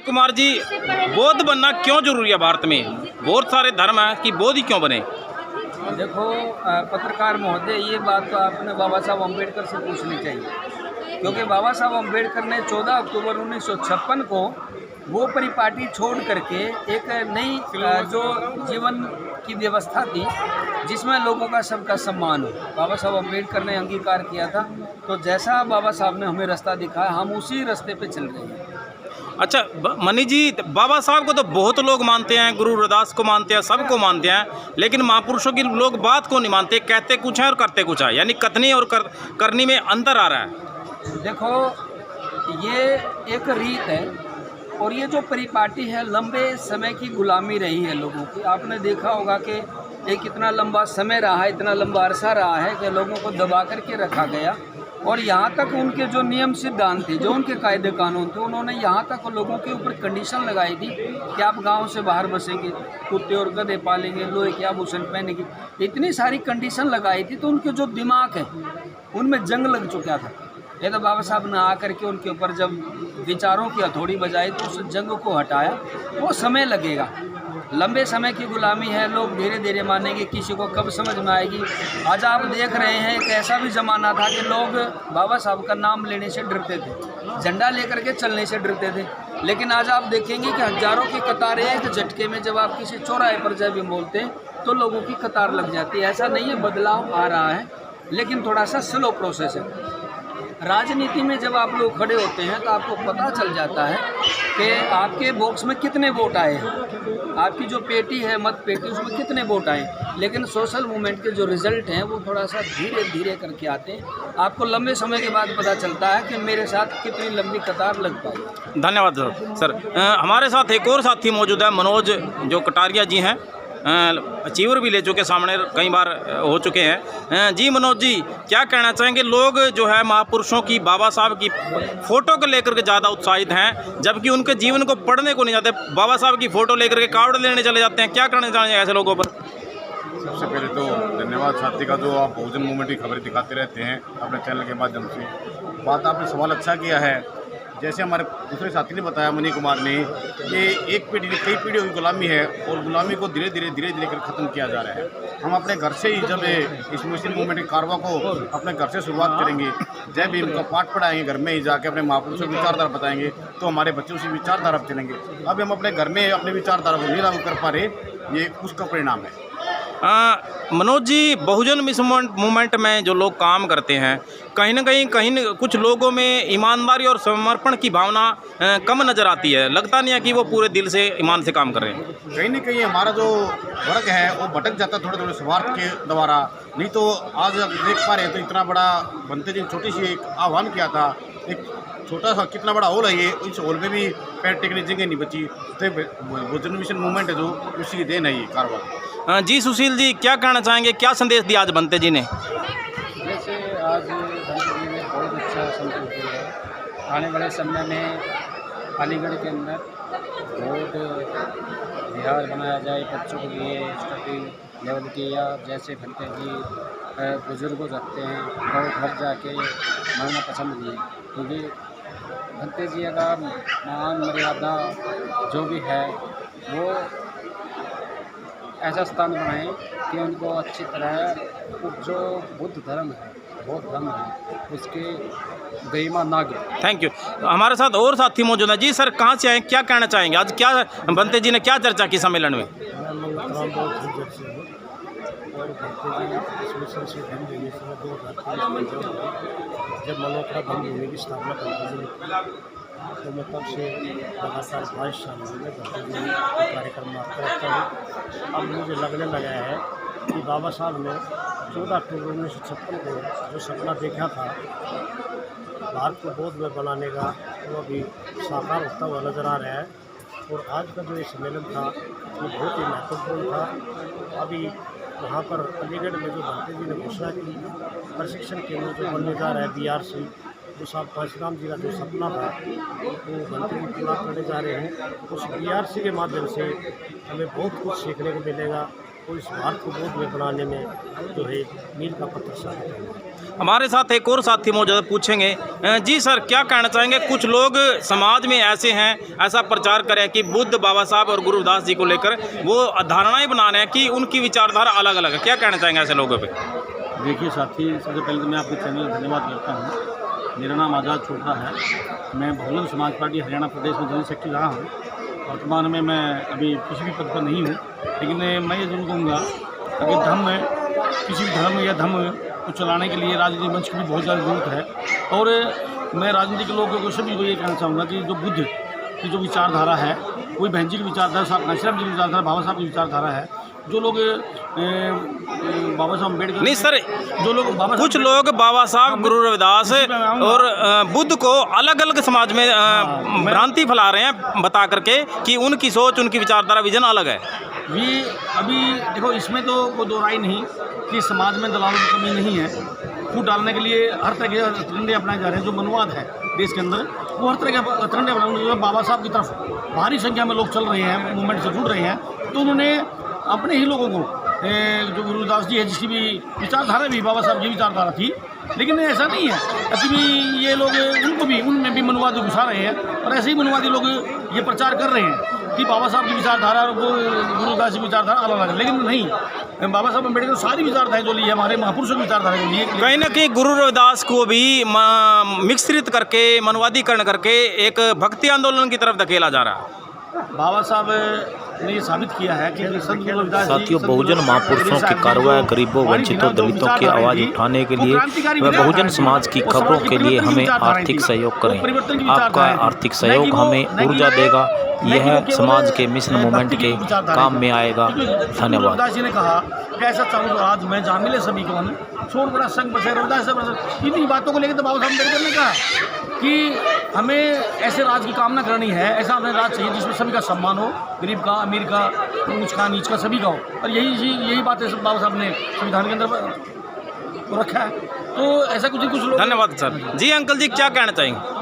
मनीष कुमार जी, बौद्ध बनना क्यों जरूरी है भारत में? बहुत सारे धर्म हैं कि बौद्ध ही क्यों बने? देखो पत्रकार महोदय, ये बात तो आपने बाबा साहब अम्बेडकर से पूछनी चाहिए, क्योंकि बाबा साहब अम्बेडकर ने 14 अक्टूबर 1956 को वो परिपाटी छोड़ करके एक नई जो जीवन की व्यवस्था थी जिसमें लोगों का सबका सम्मान हो, बाबा साहब अम्बेडकर ने अंगीकार किया था। तो जैसा बाबा साहब ने हमें रास्ता दिखाया, हम उसी रास्ते पे चल रहे हैं। अच्छा मनीष जी, बाबा साहब को तो बहुत लोग मानते हैं, गुरु रविदास को मानते हैं, सबको मानते हैं, लेकिन महापुरुषों की लोग बात को नहीं मानते, कहते कुछ है और करते कुछ है, यानी कथनी और करनी में अंतर आ रहा है। देखो, ये एक रीत है और ये जो परिपाटी है लंबे समय की गुलामी रही है लोगों की। आपने देखा होगा कि एक इतना लंबा समय रहा है, इतना लंबा अरसा रहा है कि लोगों को दबा करके रखा गया, और यहाँ तक उनके जो नियम सिद्धांत थे, जो उनके कायदे कानून थे, उन्होंने यहाँ तक लोगों के ऊपर कंडीशन लगाई थी कि आप गांव से बाहर बसेंगे, कुत्ते और गधे पालेंगे, लोहे के आभूषण पहनेंगे, इतनी सारी कंडीशन लगाई थी। तो उनके जो दिमाग है उनमें जंग लग चुका था। ये तो बाबा साहब ने आकर के उनके ऊपर जब विचारों की हथौड़ी बजाई तो उस जंग को हटाया। वो समय लगेगा, लंबे समय की गुलामी है, लोग धीरे धीरे मानेंगे, किसी को कब समझ में आएगी। आज आप देख रहे हैं एक ऐसा भी ज़माना था कि लोग बाबा साहब का नाम लेने से डरते थे, झंडा लेकर के चलने से डरते थे, लेकिन आज आप देखेंगे कि हज़ारों की कतारें एक झटके में जब आप किसी चौराहे पर जब भी बोलते हैं तो लोगों की कतार लग जाती है। ऐसा नहीं है, बदलाव आ रहा है, लेकिन थोड़ा सा स्लो प्रोसेस है। राजनीति में जब आप लोग खड़े होते हैं तो आपको पता चल जाता है कि आपके बॉक्स में कितने वोट आए हैं, आपकी जो पेटी है मत पेटी उसमें कितने वोट आए, लेकिन सोशल मूवमेंट के जो रिजल्ट हैं वो थोड़ा सा धीरे धीरे करके आते हैं। आपको लंबे समय के बाद पता चलता है कि मेरे साथ कितनी लंबी कतार लग पाई। धन्यवाद सर। हमारे साथ एक और साथी मौजूद है, मनोज जो कटारिया जी हैं, अचीवर भी ले चुके, सामने कई बार हो चुके हैं। जी मनोज जी, क्या कहना चाहेंगे? लोग जो है महापुरुषों की, बाबा साहब की फ़ोटो को लेकर के ज़्यादा उत्साहित हैं, जबकि उनके जीवन को पढ़ने को नहीं जाते, बाबा साहब की फ़ोटो लेकर के कार्ड लेने चले जाते हैं। क्या कहना चाहेंगे ऐसे लोगों पर? सबसे पहले तो धन्यवाद साथी का, जो आप बहुजन मूवमेंट की खबरें दिखाते रहते हैं अपने चैनल के माध्यम से। बात आपने सवाल अच्छा किया है। जैसे हमारे दूसरे साथी ने बताया, मनीष कुमार ने, कि एक पीढ़ी कई पीढ़ियों की गुलामी है और गुलामी को धीरे धीरे कर ख़त्म किया जा रहा है। हम अपने घर से ही जब इस मुस्लिम मूवमेंट के कारवा को अपने घर से शुरुआत करेंगे, जय भीम का पाठ पढ़ाएंगे, घर में ही जाके अपने महापुरुषों की विचारधारा बताएंगे, तो हमारे बच्चे उसी विचारधारा पर चलेंगे। अभी हम अपने घर में अपने विचारधारा को नहीं लागू कर पा रहे, ये उसका परिणाम है। मनोज जी, बहुजन मूवमेंट में जो लोग काम करते हैं, कहीं ना कहीं कुछ लोगों में ईमानदारी और समर्पण की भावना कम नज़र आती है। लगता नहीं है कि वो पूरे दिल से ईमान से काम कर रहे हैं। कहीं ना कहीं हमारा जो वर्ग है वो भटक जाता है थोड़े स्वार्थ के द्वारा। नहीं तो आज देख पा रहे हैं तो इतना बड़ा बनते दिन छोटी सी एक आह्वान किया था, एक छोटा सा कितना बड़ा हॉल है ये, इस हॉल में भी पैर टेकने जगह नहीं बची। तो बहुजन मिशन मूवमेंट है जो उसी की देन है ये कारवा। जी सुशील जी, क्या कहना चाहेंगे? क्या संदेश दिया आज बनते जी ने? जैसे आज बनते जी ने बहुत अच्छा संदेश दिया है। आने वाले समय में अलीगढ़ के अंदर बहुत विहार बनाया जाए बच्चों के लिए, स्टडी लेवल की, या जैसे बनते जी बुजुर्ग रखते हैं और घर जाके मरना पसंद नहीं, क्योंकि बनते जी का मान मर्यादा जो भी है वो ऐसा स्थान बनाएं कि उनको अच्छी तरह जो बुद्ध धर्म है, बौद्ध धर्म है, उसके गरिमा ना गिरे। Thank you. हमारे साथ और साथी मौजूद हैं। जी सर, कहाँ से आए, क्या कहना चाहेंगे? आज क्या बनते जी ने क्या चर्चा की सम्मेलन में? जब मल्होत्रा धर्म भूमि की स्थापना करते तो मैं तब से लगातार 22 साल हो गए कार्यक्रम में आता रहता हूँ। अब मुझे लगने लगा है कि बाबा साहब ने 14 अक्टूबर 1956 को जो सपना देखा था भारत को बौद्ध में बनाने का, वो अभी साकार होता हुआ नज़र आ रहा है। और आज का जो ये सम्मेलन था ये बहुत ही महत्वपूर्ण था। अभी वहाँ पर अलीगढ़ में जो बनते जी ने घोषणा की, प्रशिक्षण केंद्र जो बनने जा रहा है BRC, जो साहब काशीराम जी का जो सपना था वो बनते जी पूरा करने जा रहे हैं। उस BRC के माध्यम से हमें बहुत कुछ सीखने को मिलेगा। और इस भारत को बोधमय बनाने में जो है मील का पत्थर साबित है। हमारे साथ एक और साथी मौजूद है, पूछेंगे जी सर क्या कहना चाहेंगे। कुछ लोग समाज में ऐसे हैं, ऐसा प्रचार करें कि बुद्ध, बाबा साहब और गुरु रविदास जी को लेकर वो धारणाएं बना रहे हैं कि उनकी विचारधारा अलग अलग है, क्या कहना चाहेंगे ऐसे लोगों पे? देखिए साथी, सबसे पहले तो मैं आपके चैनल का धन्यवाद करता हूँ। मेरा नाम आज़ाद चोपड़ा है, मैं बहुजन समाज पार्टी हरियाणा प्रदेश में जनरल सेक्रेटरी रहा हूँ। वर्तमान में मैं अभी किसी भी पद पर नहीं हूँ, लेकिन मैं ये जरूर कहूँगा कि किसी भी धर्म या धर्म को चलाने के लिए राजनीतिक मंच की भी बहुत ज़्यादा ज़रूरत है। और मैं राजनीतिक लोगों को सभी को ये कहना चाहूँगा कि जो बुद्ध की जो विचारधारा है, कोई बहन जी की विचारधारा, साहब घनश्याम जी की विचारधारा, बाबा साहब की विचारधारा है, जो लोग बाबा साहब अम्बेडकर नहीं सर, जो लोग कुछ लोग बाबा साहब, गुरु रविदास और बुद्ध को अलग अलग समाज में भ्रांति फैला रहे हैं बता करके कि उनकी सोच, उनकी विचारधारा, विजन अलग है। ये अभी देखो, इसमें तो कोई दो राय नहीं कि समाज में दलालों की कमी नहीं है। फूट डालने के लिए हर तरह के ठंडे अपनाए जा रहे हैं। जो मनवाद है देश के अंदर, वो हर तरह के ठंडे अपनाए। बाबा साहब की तरफ भारी संख्या में लोग चल रहे हैं, मूवमेंट से जुड़ रहे हैं, तो उन्होंने अपने ही लोगों को, जो गुरु रविदास जी है जिसकी भी विचारधारा भी बाबा साहब की विचारधारा थी, लेकिन ऐसा नहीं है कि भी ये लोग उनको भी, उनमें भी मनवादी घुसा रहे हैं। और ऐसे ही मनवादी लोग ये प्रचार कर रहे हैं कि बाबा साहब की विचारधारा और गुरु रविदास की विचारधारा अलग अलग है, लेकिन नहीं। बाबा साहब अम्बेडकर सारी विचारधाराएं जो ली है, हमारे महापुरुषों की विचारधारा जो ली है, कहीं ना कहीं गुरु रविदास को भी मिश्रित करके, मनवादीकरण करके एक भक्ति आंदोलन की तरफ धकेला जा रहा है। बाबा साहब ने ये साबित किया है कि संत गुरु रविदास जी, साथियों, बहुजन महापुरुषों की कार्रवाई गरीबों, वंचितों, दलितों की आवाज़ उठाने के लिए व बहुजन समाज की खबरों के लिए हमें आर्थिक सहयोग करें। आपका आर्थिक सहयोग हमें ऊर्जा देगा, यह समाज के मिशन मूवमेंट के काम में आएगा। धन्यवाद। रविदास जी ने कहा कि ऐसा चाहूँ आज मैं जहाँ मिले सभी को मन छोड़ बड़ा संग बसे। रविदास साहब इन्हीं बातों को लेकर तो बाबा साहब अम्बेडकर ने कहा कि हमें ऐसे राज की कामना करनी है, ऐसा हमें राज चाहिए जिसमें सभी का सम्मान हो, गरीब का, अमीर का, ऊंच का, नीच का, सभी का हो। और यही बातें बाबा साहब ने संविधान के अंदर रखा है। तो ऐसा कुछ लोग। धन्यवाद सर। जी अंकल जी क्या कहना चाहेंगे?